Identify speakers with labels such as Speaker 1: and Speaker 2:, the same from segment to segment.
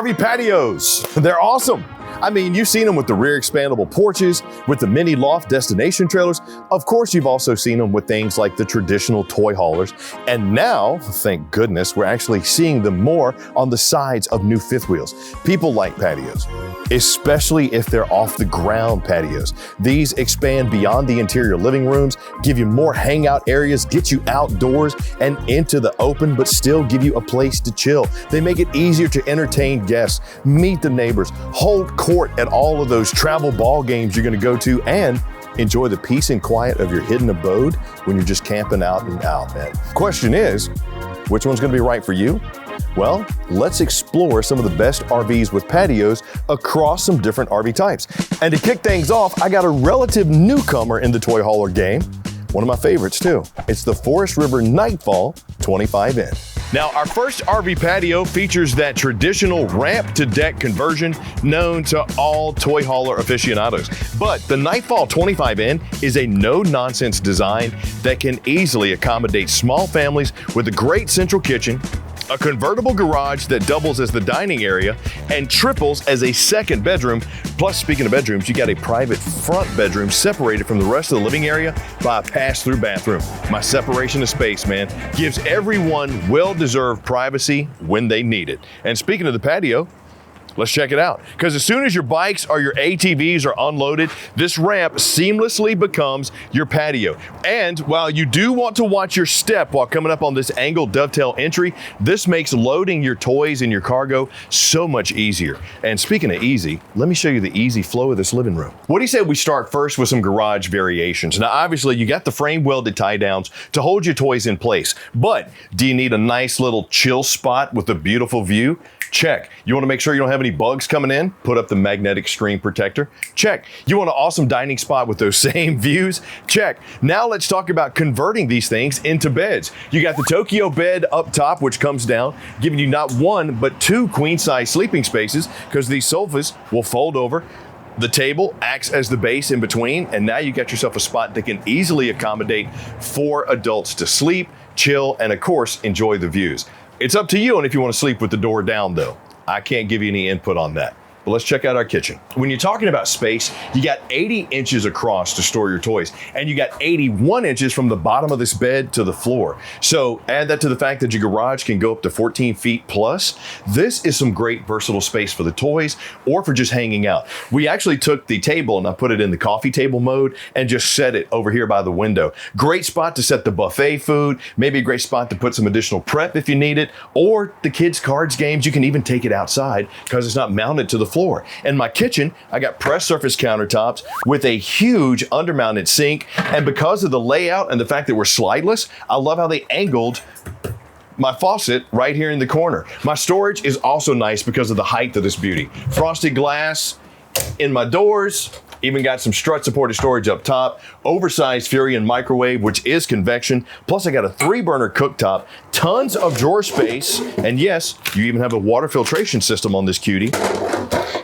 Speaker 1: RV patios. They're awesome. I mean, you've seen them with the rear expandable porches, with the mini loft destination trailers. Of course, you've also seen them with things like the traditional toy haulers. And now, thank goodness, we're actually seeing them more on the sides of new fifth wheels. People like patios, especially if they're off the ground patios. These expand beyond the interior living rooms, give you more hangout areas, get you outdoors and into the open, but still give you a place to chill. They make it easier to entertain guests, meet the neighbors, hold court at all of those travel ball games you're gonna go to, and enjoy the peace and quiet of your hidden abode when you're just camping out and out, man. Question is, which one's gonna be right for you? Well, let's explore some of the best RVs with patios across some different RV types. And to kick things off, I got a relative newcomer in the toy hauler game. One of my favorites too. It's the Forest River Nightfall 25N. Now, our first RV patio features that traditional ramp to deck conversion known to all toy hauler aficionados. But the Nightfall 25N is a no-nonsense design that can easily accommodate small families with a great central kitchen, a convertible garage that doubles as the dining area and triples as a second bedroom. Plus, speaking of bedrooms, you got a private front bedroom separated from the rest of the living area by a pass-through bathroom. My separation of space, man, gives everyone well-deserved privacy when they need it. And speaking of the patio, let's check it out. Because as soon as your bikes or your ATVs are unloaded, this ramp seamlessly becomes your patio. And while you do want to watch your step while coming up on this angled dovetail entry, this makes loading your toys and your cargo so much easier. And speaking of easy, let me show you the easy flow of this living room. What do you say we start first with some garage variations? Now, obviously, you got the frame welded tie downs to hold your toys in place. But do you need a nice little chill spot with a beautiful view? Check. You want to make sure you don't have any bugs coming in? Put up the magnetic screen protector. Check. You want an awesome dining spot with those same views? Check. Now let's talk about converting these things into beds. You got the Tokyo bed up top, which comes down, giving you not one, but two queen-size sleeping spaces because these sofas will fold over. The table acts as the base in between, and now you got yourself a spot that can easily accommodate 4 adults to sleep, chill, and of course, enjoy the views. It's up to you on if you want to sleep with the door down though. I can't give you any input on that. But let's check out our kitchen. When you're talking about space, you got 80 inches across to store your toys, and you got 81 inches from the bottom of this bed to the floor. So add that to the fact that your garage can go up to 14 feet plus. This is some great versatile space for the toys or for just hanging out. We actually took the table and I put it in the coffee table mode and just set it over here by the window. Great spot to set the buffet food, maybe a great spot to put some additional prep if you need it, or the kids' cards games, you can even take it outside because it's not mounted to the floor. In my kitchen, I got press surface countertops with a huge undermounted sink. And because of the layout and the fact that we're slideless, I love how they angled my faucet right here in the corner. My storage is also nice because of the height of this beauty. Frosted glass in my doors. Even got some strut supported storage up top, oversized Furion microwave, which is convection. Plus I got a 3-burner cooktop, tons of drawer space. And yes, you even have a water filtration system on this cutie.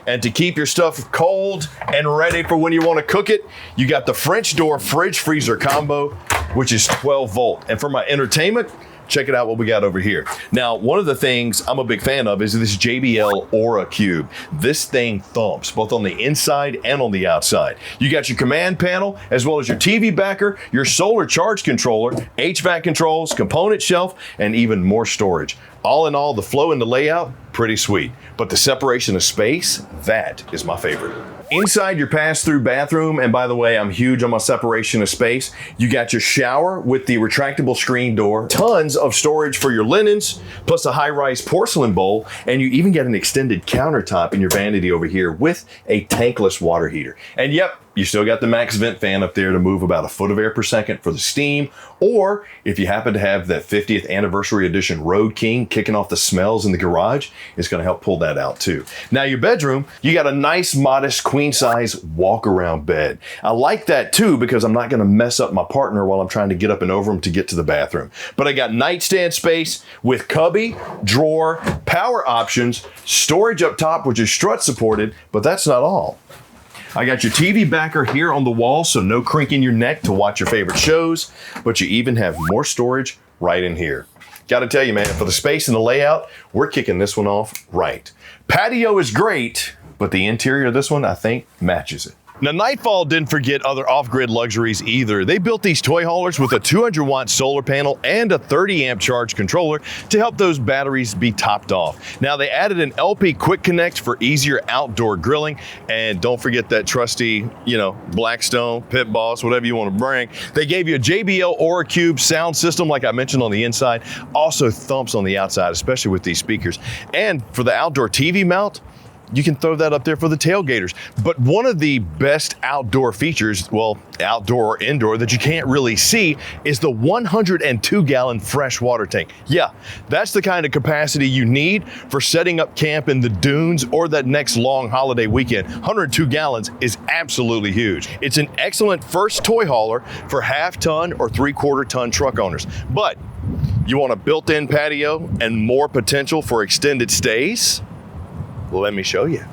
Speaker 1: And to keep your stuff cold and ready for when you want to cook it, you got the French door fridge freezer combo, which is 12 volt. And for my entertainment, check it out what we got over here. Now, one of the things I'm a big fan of is this JBL Aura Cube. This thing thumps both on the inside and on the outside. You got your command panel as well as your TV backer, your solar charge controller, HVAC controls, component shelf, and even more storage. All in all, the flow and the layout, pretty sweet. But the separation of space, that is my favorite. Inside your pass-through bathroom, and by the way, I'm huge on my separation of space, you got your shower with the retractable screen door, tons of storage for your linens, plus a high-rise porcelain bowl, and you even get an extended countertop in your vanity over here with a tankless water heater. And yep, you still got the max vent fan up there to move about 1 foot of air per second for the steam, or if you happen to have that 50th anniversary edition Road King kicking off the smells in the garage, it's gonna help pull that out too. Now your bedroom, you got a nice modest queen size walk around bed. I like that too because I'm not gonna mess up my partner while I'm trying to get up and over him to get to the bathroom. But I got nightstand space with cubby, drawer, power options, storage up top which is strut supported, but that's not all. I got your TV backer here on the wall, so no crinking your neck to watch your favorite shows, but you even have more storage right in here. Gotta tell you, man, for the space and the layout, we're kicking this one off right. Patio is great, but the interior of this one, I think, matches it. Now, Nightfall didn't forget other off-grid luxuries either. They built these toy haulers with a 200-watt solar panel and a 30-amp charge controller to help those batteries be topped off. Now, they added an LP Quick Connect for easier outdoor grilling, and don't forget that trusty, Blackstone, Pit Boss, whatever you want to bring. They gave you a JBL Aura Cube sound system, like I mentioned, on the inside. Also thumps on the outside, especially with these speakers. And for the outdoor TV mount, you can throw that up there for the tailgaters. But one of the best outdoor features, well, outdoor or indoor, that you can't really see is the 102-gallon fresh water tank. Yeah, that's the kind of capacity you need for setting up camp in the dunes or that next long holiday weekend. 102 gallons is absolutely huge. It's an excellent first toy hauler for half-ton or three-quarter-ton truck owners. But you want a built-in patio and more potential for extended stays? Let me show you.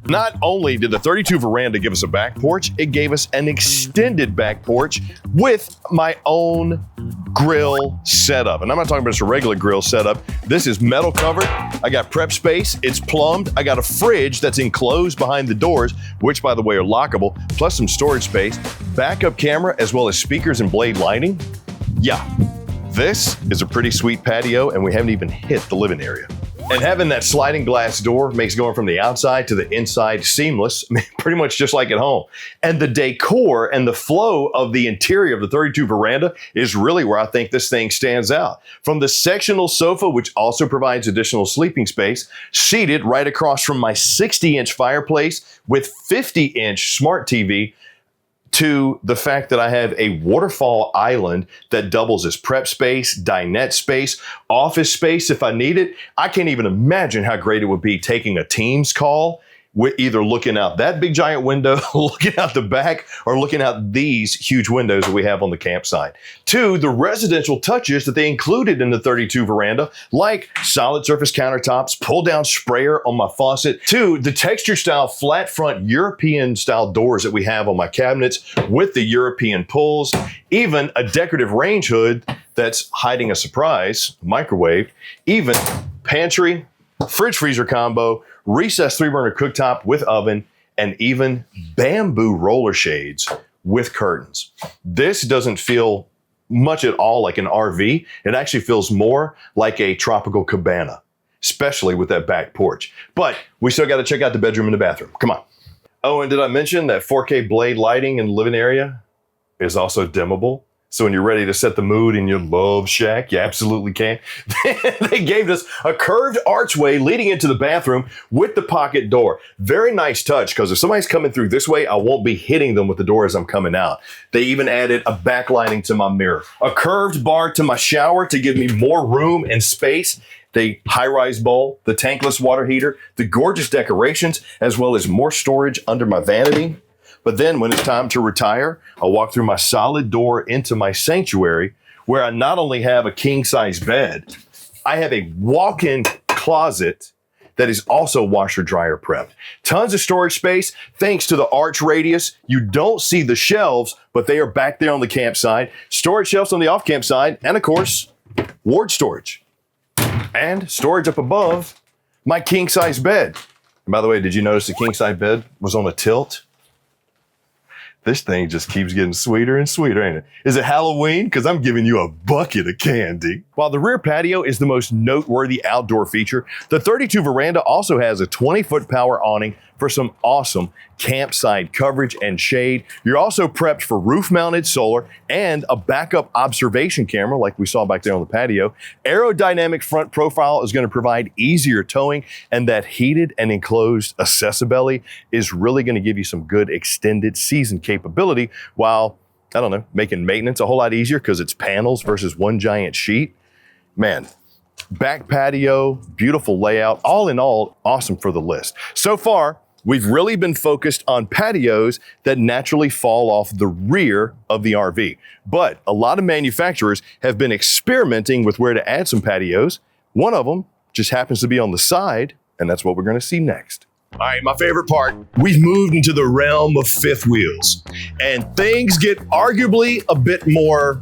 Speaker 1: Not only did the 32 veranda give us a back porch, it gave us an extended back porch with my own grill setup. And I'm not talking about just a regular grill setup. This is metal covered. I got prep space. It's plumbed. I got a fridge that's enclosed behind the doors, which by the way are lockable, plus some storage space, backup camera, as well as speakers and blade lighting. Yeah, this is a pretty sweet patio, and we haven't even hit the living area. And having that sliding glass door makes going from the outside to the inside seamless, pretty much just like at home. And the decor and the flow of the interior of the 32 veranda is really where I think this thing stands out. From the sectional sofa, which also provides additional sleeping space, seated right across from my 60-inch fireplace with 50-inch smart TV, to the fact that I have a waterfall island that doubles as prep space, dinette space, office space if I need it. I can't even imagine how great it would be taking a Teams call with either looking out that big giant window, looking out the back, or looking out these huge windows that we have on the campsite. Two, the residential touches that they included in the 32 veranda, like solid surface countertops, pull down sprayer on my faucet. Two, the texture style flat front European style doors that we have on my cabinets with the European pulls, even a decorative range hood that's hiding a surprise, microwave, even pantry, fridge freezer combo, recessed 3-burner cooktop with oven, and even bamboo roller shades with curtains. This doesn't feel much at all like an RV. It actually feels more like a tropical cabana, especially with that back porch. But we still got to check out the bedroom and the bathroom. Come on. Oh, and did I mention that 4K blade lighting in the living area is also dimmable? So when you're ready to set the mood in your love shack, you absolutely can. They gave us a curved archway leading into the bathroom with the pocket door. Very nice touch, because if somebody's coming through this way, I won't be hitting them with the door as I'm coming out. They even added a backlighting to my mirror, a curved bar to my shower to give me more room and space, the high-rise bowl, the tankless water heater, the gorgeous decorations, as well as more storage under my vanity. But then when it's time to retire, I'll walk through my solid door into my sanctuary, where I not only have a king-size bed, I have a walk-in closet that is also washer-dryer prepped. Tons of storage space, thanks to the arch radius. You don't see the shelves, but they are back there on the campsite. Storage shelves on the off-camp side, and of course, ward storage. And storage up above my king-size bed. And by the way, did you notice the king-size bed was on a tilt? This thing just keeps getting sweeter and sweeter, ain't it? Is it Halloween? Because I'm giving you a bucket of candy. While the rear patio is the most noteworthy outdoor feature, the 32 veranda also has a 20-foot power awning for some awesome campsite coverage and shade. You're also prepped for roof-mounted solar and a backup observation camera like we saw back there on the patio. Aerodynamic front profile is going to provide easier towing, and that heated and enclosed accessibility is really going to give you some good extended season capability while, I don't know, making maintenance a whole lot easier because it's panels versus one giant sheet. Man, back patio, beautiful layout, all in all, awesome for the list. So far, we've really been focused on patios that naturally fall off the rear of the RV. But a lot of manufacturers have been experimenting with where to add some patios. One of them just happens to be on the side, and that's what we're going to see next. All right, my favorite part, we've moved into the realm of fifth wheels, and things get arguably a bit more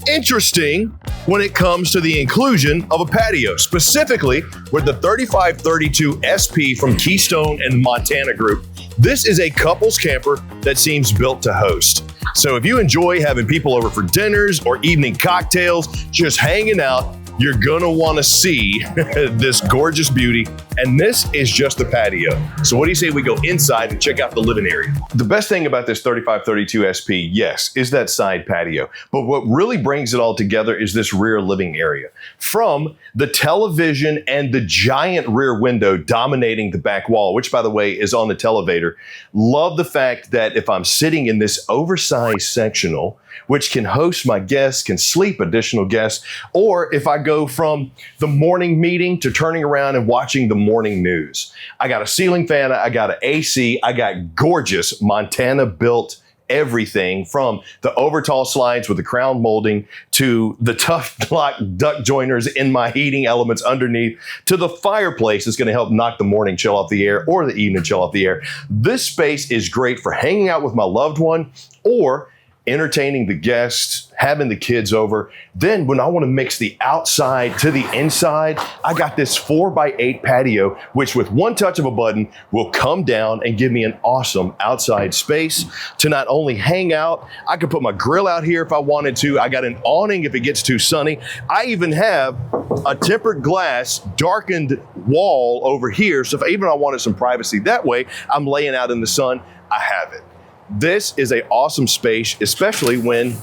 Speaker 1: interesting when it comes to the inclusion of a patio, specifically with the 3532 SP from Keystone and Montana Group. This is a couples camper that seems built to host. So if you enjoy having people over for dinners or evening cocktails, just hanging out, you're gonna wanna see this gorgeous beauty. And this is just the patio. So what do you say we go inside and check out the living area? The best thing about this 3532 SP, yes, is that side patio. But what really brings it all together is this rear living area. From the television and the giant rear window dominating the back wall, which by the way is on the televator. Love the fact that if I'm sitting in this oversized sectional, which can host my guests, can sleep additional guests, or if I go from the morning meeting to turning around and watching the morning news. I got a ceiling fan, I got an AC, I got gorgeous Montana built everything from the overtall slides with the crown molding to the tough lock duct joiners in my heating elements underneath to the fireplace that's going to help knock the morning chill off the air or the evening chill off the air. This space is great for hanging out with my loved one or entertaining the guests, having the kids over. Then when I want to mix the outside to the inside, I got this 4x8 patio, which with one touch of a button will come down and give me an awesome outside space to not only hang out, I could put my grill out here if I wanted to. I got an awning if it gets too sunny. I even have a tempered glass darkened wall over here. So if even I wanted some privacy that way, I'm laying out in the sun, I have it. This is an awesome space, especially when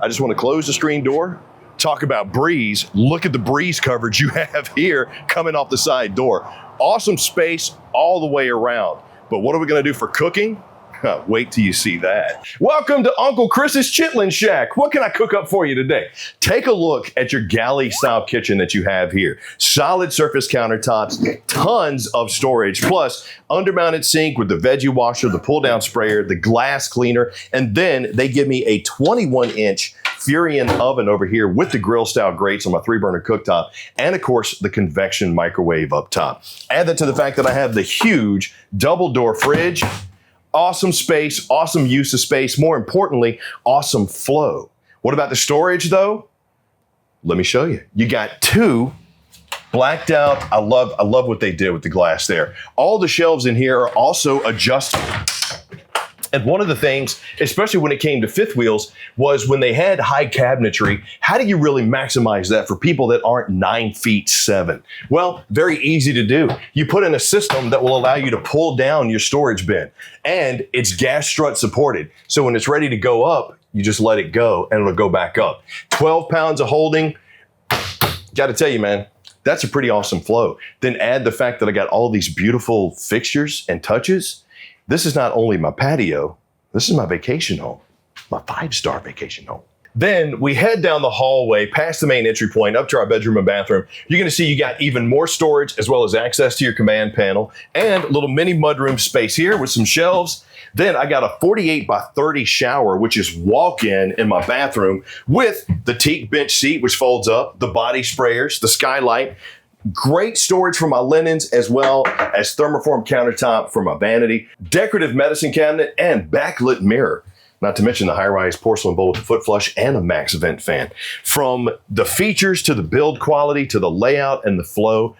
Speaker 1: I just want to close the screen door, talk about breeze. Look at the breeze coverage you have here coming off the side door. Awesome space all the way around. But what are we going to do for cooking? Wait till you see that. Welcome to Uncle Chris's Chitlin Shack. What can I cook up for you today? Take a look at your galley style kitchen that you have here. Solid surface countertops, tons of storage, plus undermounted sink with the veggie washer, the pull down sprayer, the glass cleaner, and then they give me a 21-inch Furion oven over here with the grill style grates on my 3-burner cooktop, and of course the convection microwave up top. Add that to the fact that I have the huge double door fridge. Awesome space, awesome use of space. More importantly, awesome flow. What about the storage though? Let me show you. You got two blacked out. I love what they did with the glass there. All the shelves in here are also adjustable. And one of the things, especially when it came to fifth wheels, was when they had high cabinetry, how do you really maximize that for people that aren't 9'7"? Well, very easy to do. You put in a system that will allow you to pull down your storage bin, and it's gas strut supported. So when it's ready to go up, you just let it go and it'll go back up. 12 pounds of holding, gotta tell you, man, that's a pretty awesome flow. Then add the fact that I got all these beautiful fixtures and touches. This is not only my patio, this is my vacation home, my 5-star vacation home. Then we head down the hallway past the main entry point up to our bedroom and bathroom. You're gonna see you got even more storage as well as access to your command panel and a little mini mudroom space here with some shelves. Then I got a 48x30 shower, which is walk-in in my bathroom with the teak bench seat, which folds up, the body sprayers, the skylight. Great storage for my linens as well as thermoform countertop for my vanity, decorative medicine cabinet, and backlit mirror. Not to mention the high-rise porcelain bowl with a foot flush and a max vent fan. From the features to the build quality to the layout and the flow,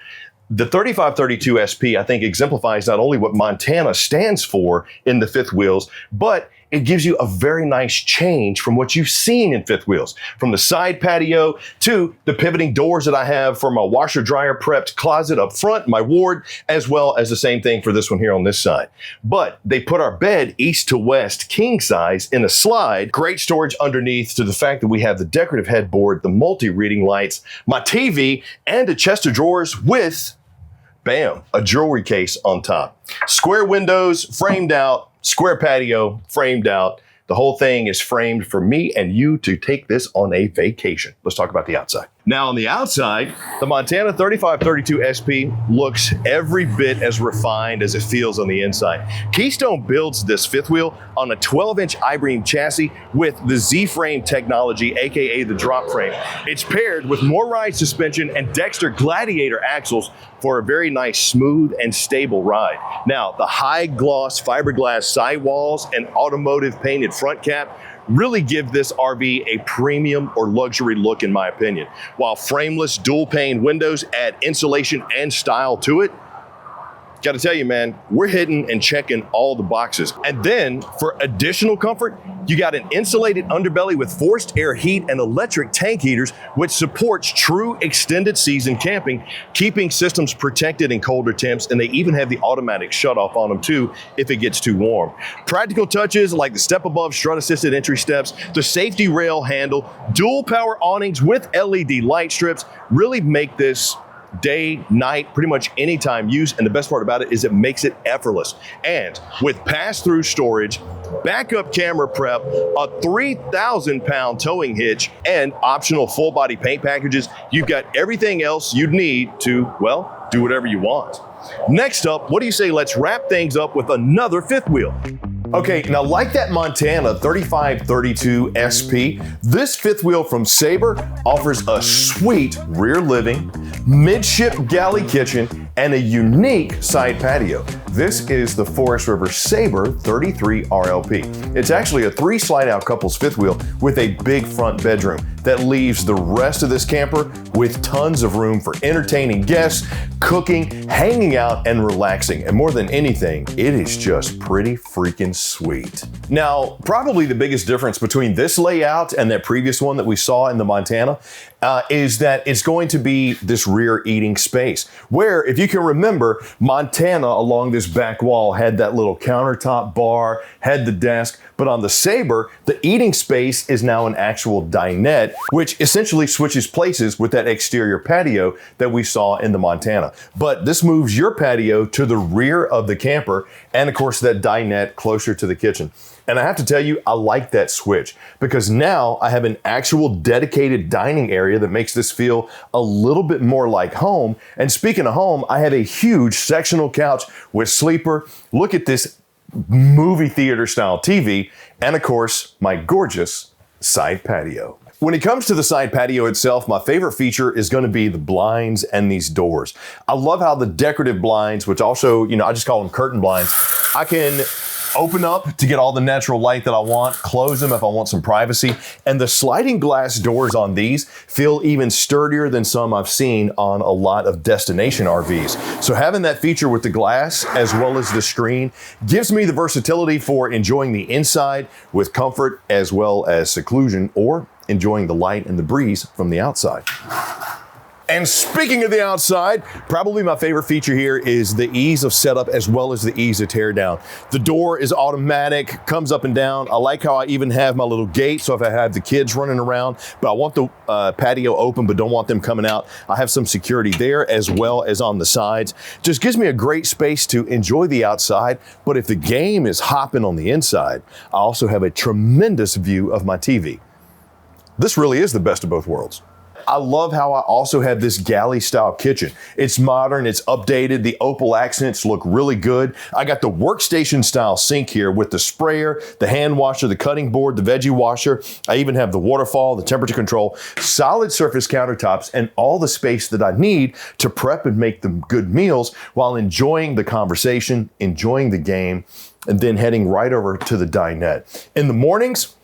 Speaker 1: the 3532 SP I think exemplifies not only what Montana stands for in the fifth wheels, but it gives you a very nice change from what you've seen in fifth wheels. From the side patio to the pivoting doors that I have for my washer dryer prepped closet up front, my ward, as well as the same thing for this one here on this side. But they put our bed east to west king size in a slide, great storage underneath to the fact that we have the decorative headboard, the multi-reading lights, my TV, and a chest of drawers with, bam, a jewelry case on top. Square windows, framed out, square patio, framed out. The whole thing is framed for me and you to take this on a vacation. Let's talk about the outside. Now on the outside, the Montana 3532 SP looks every bit as refined as it feels on the inside. Keystone builds this fifth wheel on a 12-inch I-beam chassis with the Z-frame technology, AKA the drop frame. It's paired with more ride suspension and Dexter Gladiator axles for a very nice, smooth and stable ride. Now, the high gloss fiberglass sidewalls and automotive painted front cap really give this RV a premium or luxury look in my opinion. While frameless dual pane windows add insulation and style to it, gotta tell you, man, we're hitting and checking all the boxes. And then for additional comfort, you got an insulated underbelly with forced air heat and electric tank heaters, which supports true extended season camping, keeping systems protected in colder temps, and they even have the automatic shutoff on them too if it gets too warm. Practical touches like the step above strut assisted entry steps, the safety rail handle, dual power awnings with LED light strips really make this day, night, pretty much anytime use. And the best part about it is it makes it effortless. And with pass-through storage, backup camera prep, a 3,000-pound towing hitch, and optional full-body paint packages, you've got everything else you'd need to, well, do whatever you want. Next up, what do you say let's wrap things up with another fifth wheel? Okay, now like that Montana 3532 SP, this fifth wheel from Sabre offers a sweet rear living, midship galley kitchen, and a unique side patio. This is the Forest River Sabre 33 RLP. It's actually a 3 slide out couples fifth wheel with a big front bedroom that leaves the rest of this camper with tons of room for entertaining guests, cooking, hanging out, and relaxing. And more than anything, it is just pretty freaking sweet. Now, probably the biggest difference between this layout and that previous one that we saw in the Montana is that it's going to be this rear eating space, where if you can remember, Montana along this back wall had that little countertop bar, had the desk, but on the Sabre, the eating space is now an actual dinette, which essentially switches places with that exterior patio that we saw in the Montana. But this moves your patio to the rear of the camper, and of course that dinette closer to the kitchen. And I have to tell you, I like that switch because now I have an actual dedicated dining area that makes this feel a little bit more like home. And speaking of home, I have a huge sectional couch with sleeper. Look at this movie theater style TV, and of course, my gorgeous side patio. When it comes to the side patio itself, my favorite feature is going to be the blinds and these doors. I love how the decorative blinds, which also, I just call them curtain blinds, I can open up to get all the natural light that I want, close them if I want some privacy, and the sliding glass doors on these feel even sturdier than some I've seen on a lot of destination RVs. So having that feature with the glass as well as the screen gives me the versatility for enjoying the inside with comfort as well as seclusion, or enjoying the light and the breeze from the outside. And speaking of the outside, probably my favorite feature here is the ease of setup as well as the ease of tear down. The door is automatic, comes up and down. I like how I even have my little gate, so if I have the kids running around, but I want the patio open but don't want them coming out, I have some security there as well as on the sides. Just gives me a great space to enjoy the outside, but if the game is hopping on the inside, I also have a tremendous view of my TV. This really is the best of both worlds. I love how I also have this galley style kitchen. It's modern, it's updated, the opal accents look really good. I got the workstation style sink here with the sprayer, the hand washer, the cutting board, the veggie washer. I even have the waterfall, the temperature control, solid surface countertops, and all the space that I need to prep and make them good meals while enjoying the conversation, enjoying the game, and then heading right over to the dinette. In the mornings,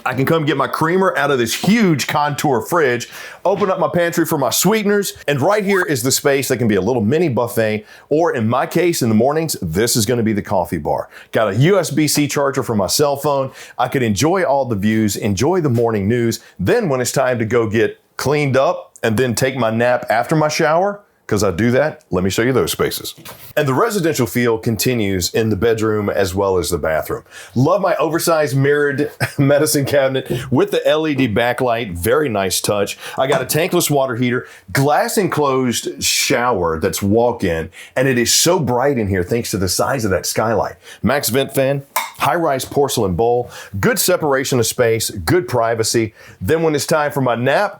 Speaker 1: I can come get my creamer out of this huge contour fridge, open up my pantry for my sweeteners, and right here is the space that can be a little mini buffet, or in my case, in the mornings, this is gonna be the coffee bar. Got a USB-C charger for my cell phone. I could enjoy all the views, enjoy the morning news. Then when it's time to go get cleaned up and then take my nap after my shower, because I do that, let me show you those spaces. And the residential feel continues in the bedroom as well as the bathroom. Love my oversized mirrored medicine cabinet with the LED backlight, very nice touch. I got a tankless water heater, glass enclosed shower that's walk-in, and it is so bright in here thanks to the size of that skylight. Max vent fan, high-rise porcelain bowl, good separation of space, good privacy. Then when it's time for my nap,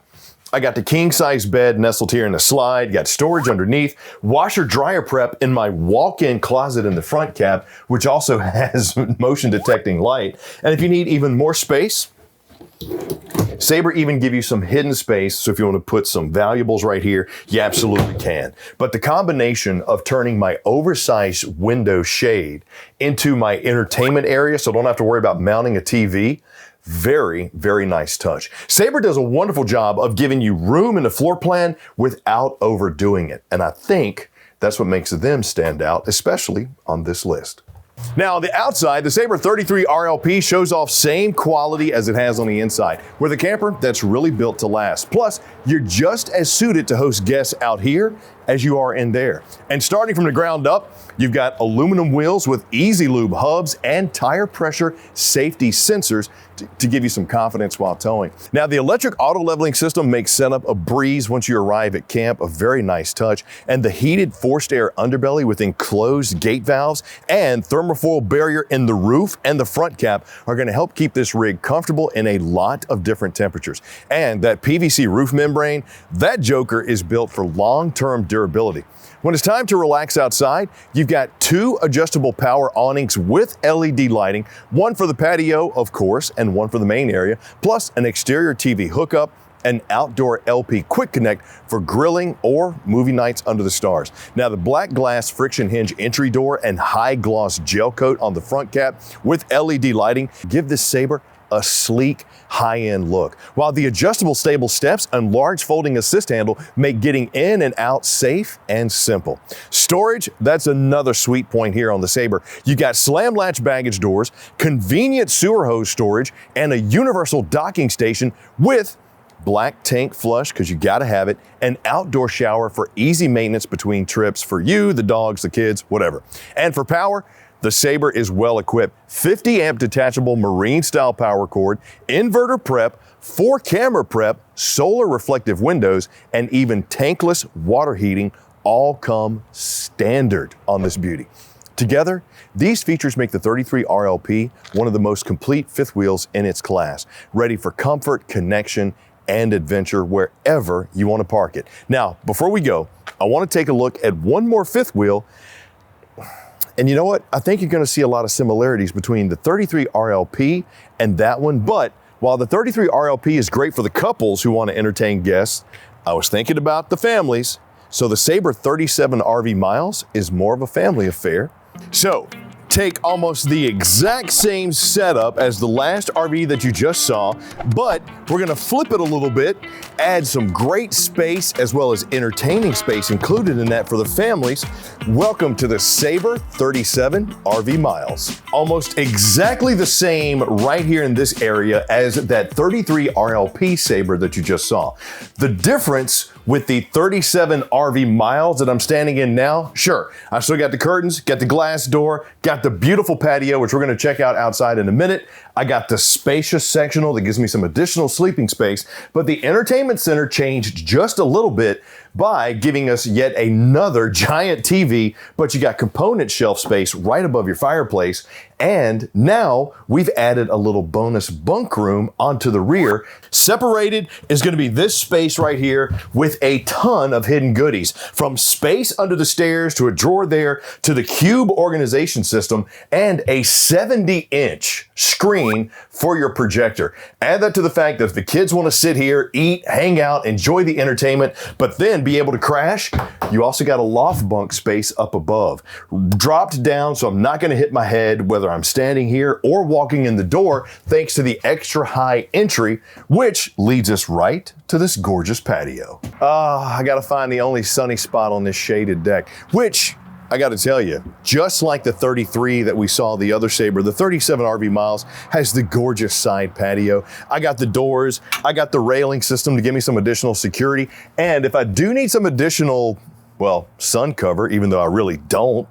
Speaker 1: I got the king-size bed nestled here in the slide, got storage underneath, washer-dryer prep in my walk-in closet in the front cab, which also has motion-detecting light. And if you need even more space, Sabre even give you some hidden space, so if you want to put some valuables right here, you absolutely can. But the combination of turning my oversized window shade into my entertainment area, so I don't have to worry about mounting a TV, Very, very nice touch. Sabre does a wonderful job of giving you room in the floor plan without overdoing it. And I think that's what makes them stand out, especially on this list. Now, on the outside, the Sabre 33 RLP shows off same quality as it has on the inside. With a camper that's really built to last. Plus, you're just as suited to host guests out here as you are in there. And starting from the ground up, you've got aluminum wheels with easy lube hubs and tire pressure safety sensors to give you some confidence while towing. Now, the electric auto leveling system makes setup a breeze once you arrive at camp, a very nice touch. And the heated forced air underbelly with enclosed gate valves and thermofoil barrier in the roof and the front cap are going to help keep this rig comfortable in a lot of different temperatures. And that PVC roof membrane, that joker is built for long-term durability. When it's time to relax outside, you've got 2 adjustable power awnings with LED lighting, one for the patio, of course, and one for the main area, plus an exterior TV hookup, an outdoor LP quick connect for grilling or movie nights under the stars. Now, the black glass friction hinge entry door and high gloss gel coat on the front cap with LED lighting give this Sabre a sleek, high-end look, while the adjustable stable steps and large folding assist handle make getting in and out safe and simple. Storage, that's another sweet point here on the Sabre. You got slam latch baggage doors, convenient sewer hose storage, and a universal docking station with black tank flush, because you got to have it, an outdoor shower for easy maintenance between trips for you, the dogs, the kids, whatever. And for power, the Sabre is well equipped. 50 amp detachable marine style power cord, inverter prep, 4 camera prep, solar reflective windows, and even tankless water heating all come standard on this beauty. Together, these features make the 33 RLP one of the most complete fifth wheels in its class, ready for comfort, connection, and adventure wherever you want to park it. Now, before we go, I want to take a look at one more fifth wheel. And you know what? I think you're going to see a lot of similarities between the 33 RLP and that one. But while the 33 RLP is great for the couples who want to entertain guests, I was thinking about the families. So the Sabre 37 RV Miles is more of a family affair. So take almost the exact same setup as the last RV that you just saw, but we're going to flip it a little bit, add some great space as well as entertaining space included in that for the families. Welcome to the Sabre 37 RV Miles. Almost exactly the same right here in this area as that 33 RLP Sabre that you just saw. The difference with the 37 RV Miles that I'm standing in now, sure, I still got the curtains, got the glass door, got the beautiful patio, which we're gonna check out outside in a minute. I got the spacious sectional that gives me some additional sleeping space, but the entertainment center changed just a little bit by giving us yet another giant TV, but you got component shelf space right above your fireplace. And now we've added a little bonus bunk room onto the rear. Separated is going to be this space right here with a ton of hidden goodies, from space under the stairs to a drawer there to the cube organization system and a 70-inch screen for your projector. Add that to the fact that if the kids want to sit here, eat, hang out, enjoy the entertainment, but then be able to crash, you also got a loft bunk space up above. Dropped down so I'm not going to hit my head whether I'm standing here or walking in the door, thanks to the extra high entry, which leads us right to this gorgeous patio. I got to find the only sunny spot on this shaded deck, which I got to tell you, just like the 33 that we saw the other Sabre, the 37 RV Miles has the gorgeous side patio. I got the doors, I got the railing system to give me some additional security. And if I do need some additional, well, sun cover, even though I really don't,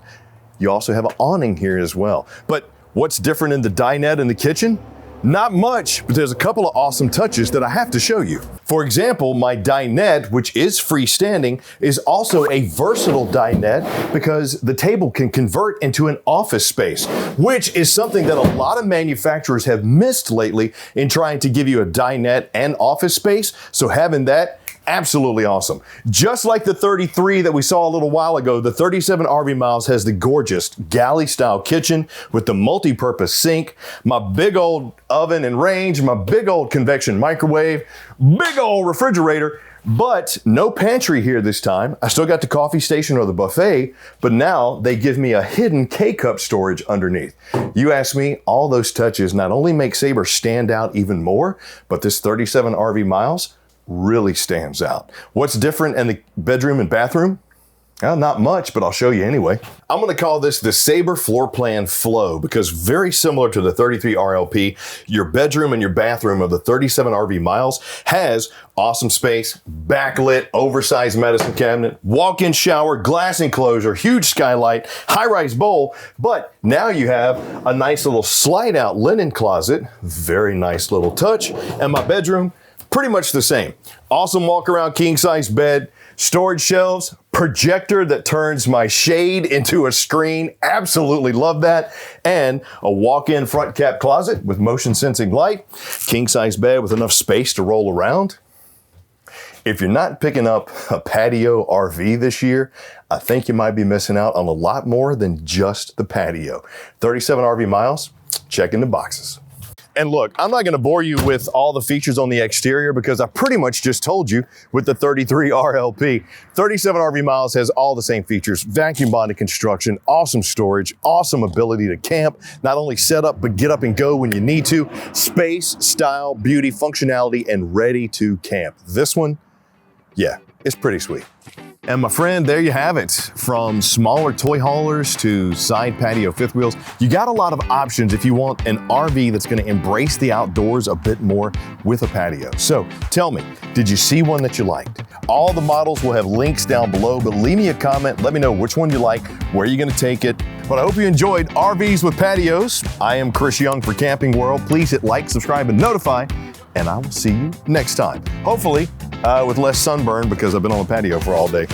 Speaker 1: you also have an awning here as well. But what's different in the dinette in the kitchen? Not much, but there's a couple of awesome touches that I have to show you. For example, my dinette, which is freestanding, is also a versatile dinette because the table can convert into an office space, which is something that a lot of manufacturers have missed lately in trying to give you a dinette and office space. So having that, absolutely awesome. Just like the 33 that we saw a little while ago, the 37 RV Miles has the gorgeous galley style kitchen with the multi-purpose sink, my big old oven and range, my big old convection microwave, big old refrigerator, But no pantry here this time. I still got the coffee station or the buffet, but now they give me a hidden K-cup storage underneath. You ask me, all those touches not only make Sabre stand out even more, but this 37 RV miles really stands out. What's different in the bedroom and bathroom? Well, not much, but I'll show you anyway. I'm gonna call this the Sabre Floor Plan Flow because very similar to the 33 RLP, your bedroom and your bathroom of the 37 RV miles has awesome space, backlit, oversized medicine cabinet, walk-in shower, glass enclosure, huge skylight, high-rise bowl, but now you have a nice little slide-out linen closet, very nice little touch, and my bedroom, pretty much the same. Awesome walk-around king-size bed, storage shelves, projector that turns my shade into a screen. Absolutely love that. And a walk-in front cap closet with motion sensing light, king-size bed with enough space to roll around. If you're not picking up a patio RV this year, I think you might be missing out on a lot more than just the patio. 37 RV miles, check in the boxes. And look, I'm not gonna bore you with all the features on the exterior because I pretty much just told you with the 33 RLP. 37 RV miles has all the same features, vacuum bonded construction, awesome storage, awesome ability to camp, not only set up, but get up and go when you need to, space, style, beauty, functionality, and ready to camp. This one, yeah, it's pretty sweet. And my friend, there you have it. From smaller toy haulers to side patio fifth wheels, you got a lot of options if you want an RV that's gonna embrace the outdoors a bit more with a patio. So tell me, did you see one that you liked? All the models will have links down below, but leave me a comment, let me know which one you like, where you're gonna take it. But I hope you enjoyed RVs with Patios. I am Chris Young for Camping World. Please hit like, subscribe, and notify, and I will see you next time. Hopefully, with less sunburn because I've been on the patio for all day.